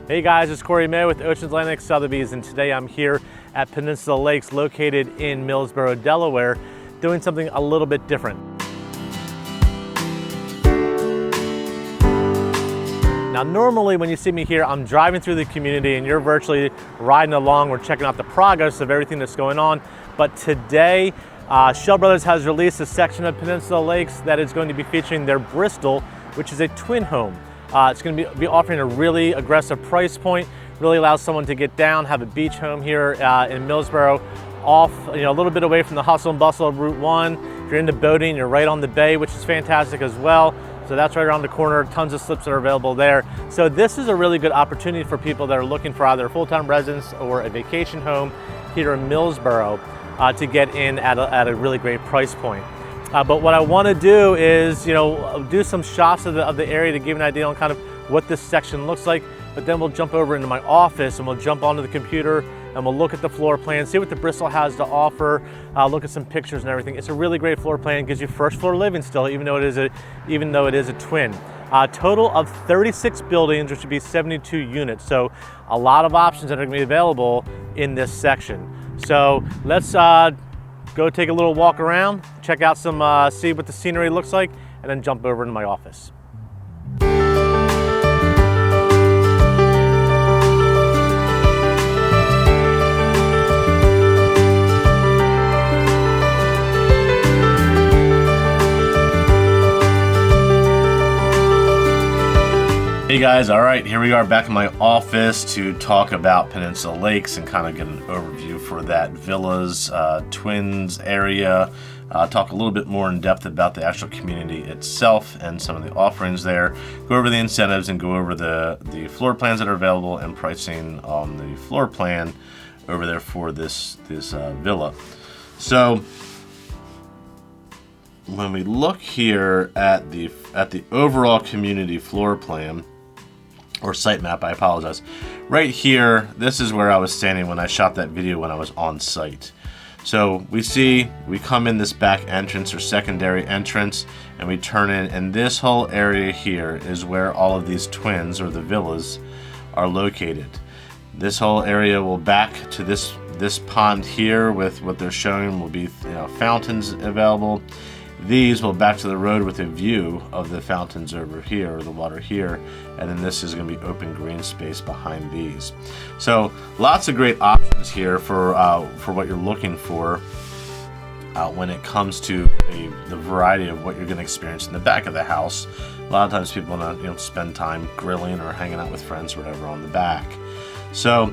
Hey guys, it's Cory Mayo with Oceans Atlantic Sotheby's, and today I'm here at Peninsula Lakes located in Millsboro, Delaware, doing something a little bit different. Now normally when you see me here, I'm driving through the community and you're virtually riding along. We're checking out the progress of everything that's going on. But today, Schell Brothers has released a section of Peninsula Lakes that is going to be featuring their Bristol, which is a twin home. It's going to be offering a really aggressive price point, really allows someone to get down, have a beach home here in Millsboro, off, a little bit away from the hustle and bustle of Route 1. If you're into boating, you're right on the bay, which is fantastic as well. So that's right around the corner, tons of slips that are available there. So this is a really good opportunity for people that are looking for either a full-time residence or a vacation home here in Millsboro to get in at a really great price point. But what I want to do is, do some shots of the area to give an idea on kind of what this section looks like. But then we'll jump over into my office and we'll jump onto the computer and we'll look at the floor plan, see what the Bristol has to offer, look at some pictures and everything. It's a really great floor plan. Gives you first floor living still, even though it is a twin. Total of 36 buildings, which would be 72 units. So a lot of options that are going to be available in this section. So let's go take a little walk around, check out some, see what the scenery looks like, and then jump over into my office. Hey guys, all right, here we are back in my office to talk about Peninsula Lakes and kind of get an overview for that villas, twins area, talk a little bit more in depth about the actual community itself and some of the offerings there, go over the incentives and go over the floor plans that are available and pricing on the floor plan over there for this villa. So when we look here at the overall community floor plan, or site map, I apologize. Right here, this is where I was standing when I shot that video when I was on site. So we come in this back entrance or secondary entrance and we turn in, and this whole area here is where all of these twins or the villas are located. This whole area will back to this pond here with what they're showing will be fountains available. These will back to the road with a view of the fountains over here, or the water here, and then this is going to be open green space behind these. So lots of great options here for what you're looking for when it comes to the variety of what you're going to experience in the back of the house. A lot of times people want to spend time grilling or hanging out with friends or whatever on the back. So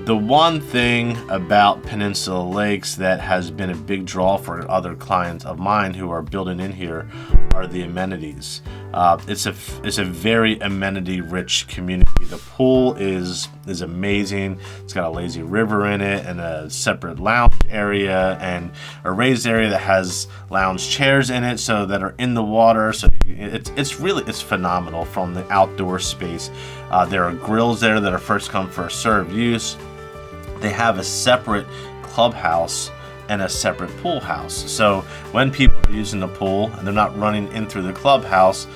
the one thing about Peninsula Lakes that has been a big draw for other clients of mine who are building in here are the amenities. It's a very amenity-rich community. The pool is amazing. It's got a lazy river in it and a separate lounge area and a raised area that has lounge chairs in it so that are in the water. So it's phenomenal from the outdoor space. There are grills there that are first come first served use. They have a separate clubhouse and a separate pool house. So when people are using the pool and they're not running in through the clubhouse,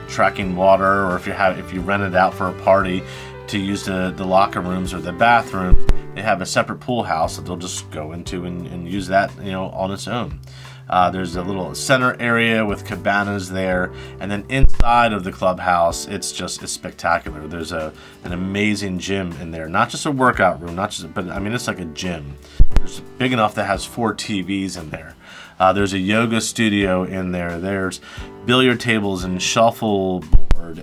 tracking water, or if you rent it out for a party to use the locker rooms or the bathrooms, they have a separate pool house that they'll just go into and use that on its own. There's a little center area with cabanas there, and then inside of the clubhouse, it's spectacular. There's an amazing gym in there, not just a workout room, but it's like a gym. It's big enough that has 4 TVs in there. There's a yoga studio in there. There's billiard tables and shuffleboard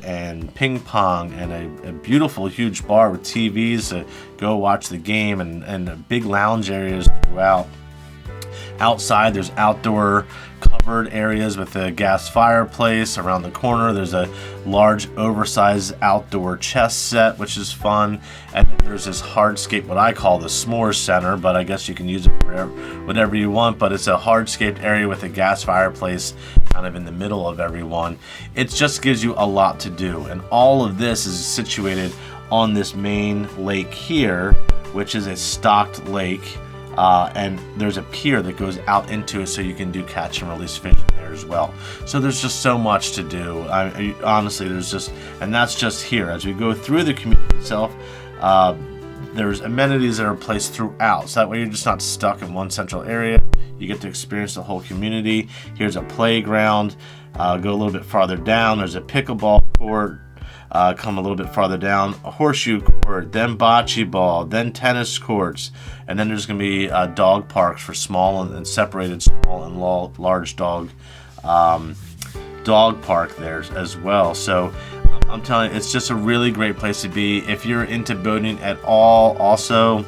and ping pong and a beautiful huge bar with TVs to go watch the game and big lounge areas throughout. Outside, there's outdoor covered areas with a gas fireplace. Around the corner, there's a large, oversized outdoor chess set, which is fun. And then there's this hardscape, what I call the s'mores center, but I guess you can use it for whatever you want. But it's a hardscaped area with a gas fireplace kind of in the middle of everyone. It just gives you a lot to do. And all of this is situated on this main lake here, which is a stocked lake. And there's a pier that goes out into it so you can do catch and release fishing there as well. So there's just so much to do. Honestly, and that's just here. As we go through the community itself, there's amenities that are placed throughout, so that way you're just not stuck in one central area. You get to experience the whole community. Here's a playground. Go a little bit farther down, there's a pickleball court. Come a little bit farther down, a horseshoe court, then bocce ball, then tennis courts, and then there's going to be dog parks for small and separated small and large dog park there as well. So I'm telling you, it's just a really great place to be. If you're into boating at all, also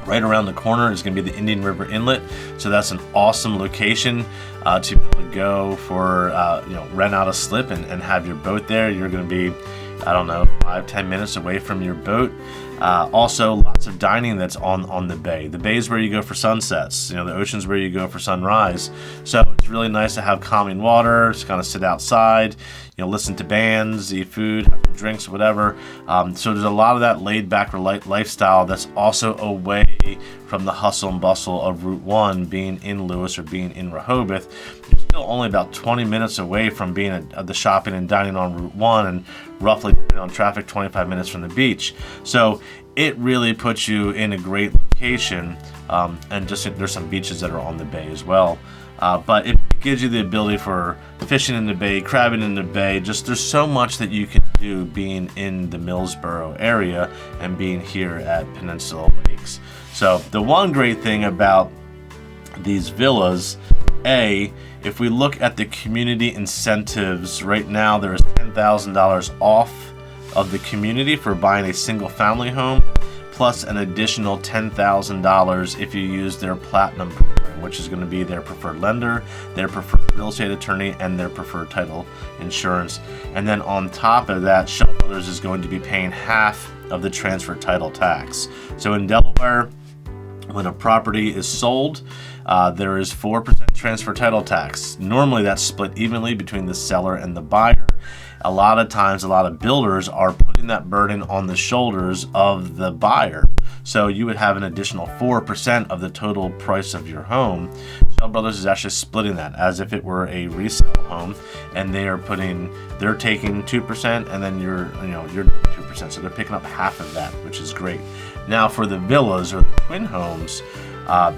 right around the corner is going to be the Indian River Inlet. So that's an awesome location to be able to go for, rent out a slip and have your boat there. You're going to be, 5-10 minutes away from your boat. Also, lots of dining that's on the bay. The bay is where you go for sunsets. The ocean's where you go for sunrise. So it's really nice to have calming water, just kind of sit outside, listen to bands, eat food, have some drinks, whatever. So there's a lot of that laid back lifestyle that's also away from the hustle and bustle of Route 1, being in Lewis or being in Rehoboth. You're still only about 20 minutes away from being at the shopping and dining on Route 1, and roughly on traffic 25 minutes from the beach. So it really puts you in a great location, and just there's some beaches that are on the bay as well. But it gives you the ability for fishing in the bay, crabbing in the bay. Just there's so much that you can do being in the Millsboro area and being here at Peninsula Lakes. So the one great thing about these villas, if we look at the community incentives, right now there is $10,000 off of the community for buying a single family home, plus an additional $10,000 if you use their Platinum program, which is going to be their preferred lender, their preferred real estate attorney, and their preferred title insurance. And then on top of that, Schell Brothers is going to be paying half of the transfer title tax. So in Delaware, when a property is sold, there is 4% transfer title tax. Normally that's split evenly between the seller and the buyer. A lot of times, a lot of builders are putting that burden on the shoulders of the buyer. So you would have an additional 4% of the total price of your home. Schell Brothers is actually splitting that as if it were a resale home, and they're taking 2%, and then you're 2%. So they're picking up half of that, which is great. Now for the villas or the twin homes,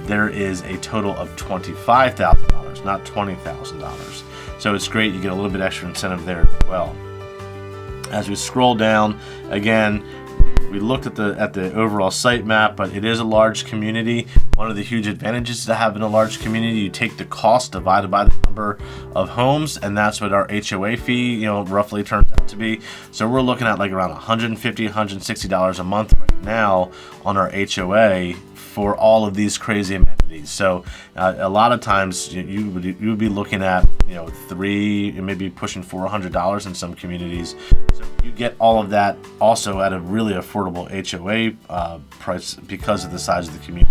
there is a total of $25,000, not $20,000. So it's great, you get a little bit extra incentive there as well. As we scroll down, again, we looked at the overall site map, but it is a large community. One of the huge advantages to having a large community, you take the cost divided by the number of homes, and that's what our HOA fee, roughly turns out to be. So we're looking at like around $150, $160 a month right now on our HOA for all of these crazy amenities. So a lot of times you would be looking at $300, maybe pushing $400 in some communities. So you get all of that also at a really affordable HOA price because of the size of the community.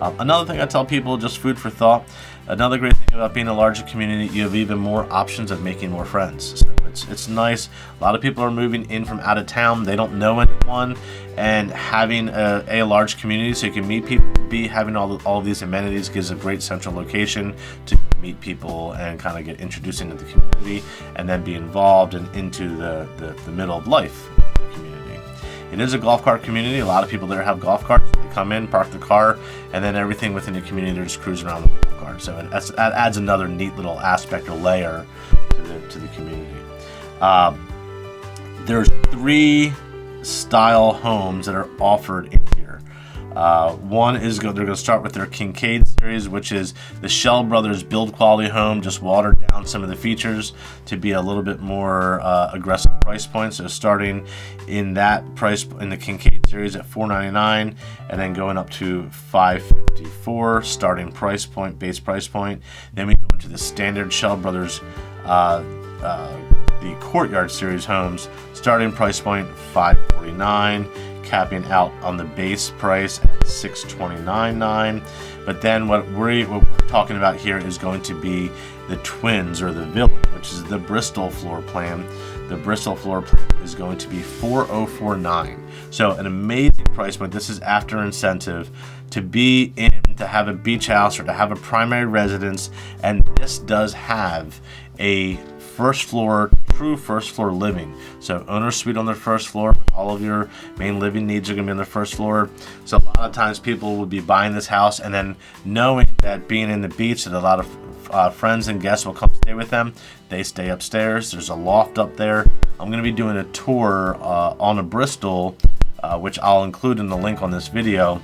Another thing I tell people, just food for thought, another great thing about being a larger community, you have even more options of making more friends. So it's nice. A lot of people are moving in from out of town. They don't know anyone, and having a large community so you can meet people, having all of these amenities gives a great central location to meet people and kind of get introduced into the community, and then be involved and into the middle of life community. It is a golf cart community. A lot of people there have golf carts. They come in, park the car, and then everything within the community, they're just cruising around the golf cart. So that adds another neat little aspect or layer to the community. There's 3 style homes that are offered in here. One is they're going to start with their Kincaid series, which is the Schell Brothers build quality home, just watered down some of the features to be a little bit more aggressive price point. So starting in that price in the Kincaid series at $499, and then going up to $554 starting price point, base price point. Then we go into the standard Schell Brothers the Courtyard series homes, starting price point $549, capping out on the base price at $629.9. But then what we're talking about here is going to be the twins or the villa, which is the Bristol floor plan. The Bristol floor plan is going to be $404.9. So an amazing price point. This is after incentive to be in to have a beach house or to have a primary residence, and this does have a first floor, true first floor living. So owner suite on the first floor. All of your main living needs are going to be on the first floor. So a lot of times people would be buying this house and then knowing that being in the beach that a lot of friends and guests will come stay with them. They stay upstairs. There's a loft up there. I'm going to be doing a tour on a Bristol, which I'll include in the link on this video,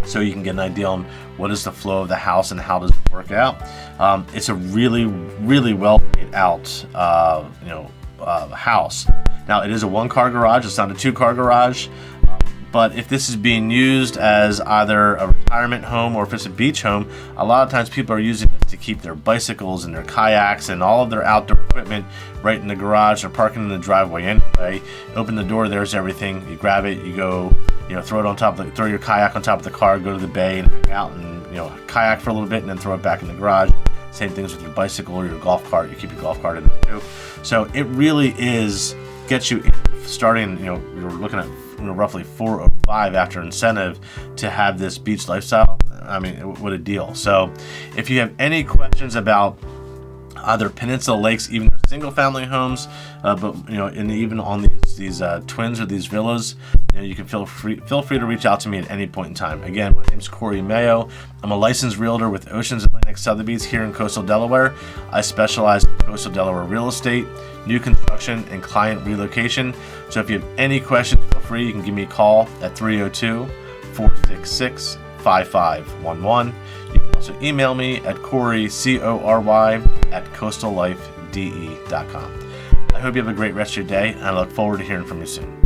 so you can get an idea on what is the flow of the house and how does it work out. It's a really, really well laid out house. Now, it is a 1-car garage. It's not a 2-car garage. But if this is being used as either a retirement home or if it's a beach home, a lot of times people are using it to keep their bicycles and their kayaks and all of their outdoor equipment right in the garage. They're parking in the driveway anyway. Open the door, there's everything. You grab it, you go, throw your kayak on top of the car, go to the bay and hang out and, kayak for a little bit and then throw it back in the garage. Same things with your bicycle or your golf cart. You keep your golf cart in there too. So it really gets you starting, you're looking at roughly $405 after incentive to have this beach lifestyle. I mean, what a deal. So if you have any questions about either Peninsula Lakes, even their single family homes, but and even on these twins or these villas, you can feel free to reach out to me at any point in time. Again, my name's Cory Mayo. I'm a licensed realtor with Oceans Atlantic Sotheby's here in coastal Delaware. I specialize in coastal Delaware real estate, new construction, and client relocation. So if you have any questions, feel free. You can give me a call at 302-466-5511. You can also email me at Cory, Cory, at coastallifede.com. I hope you have a great rest of your day, and I look forward to hearing from you soon.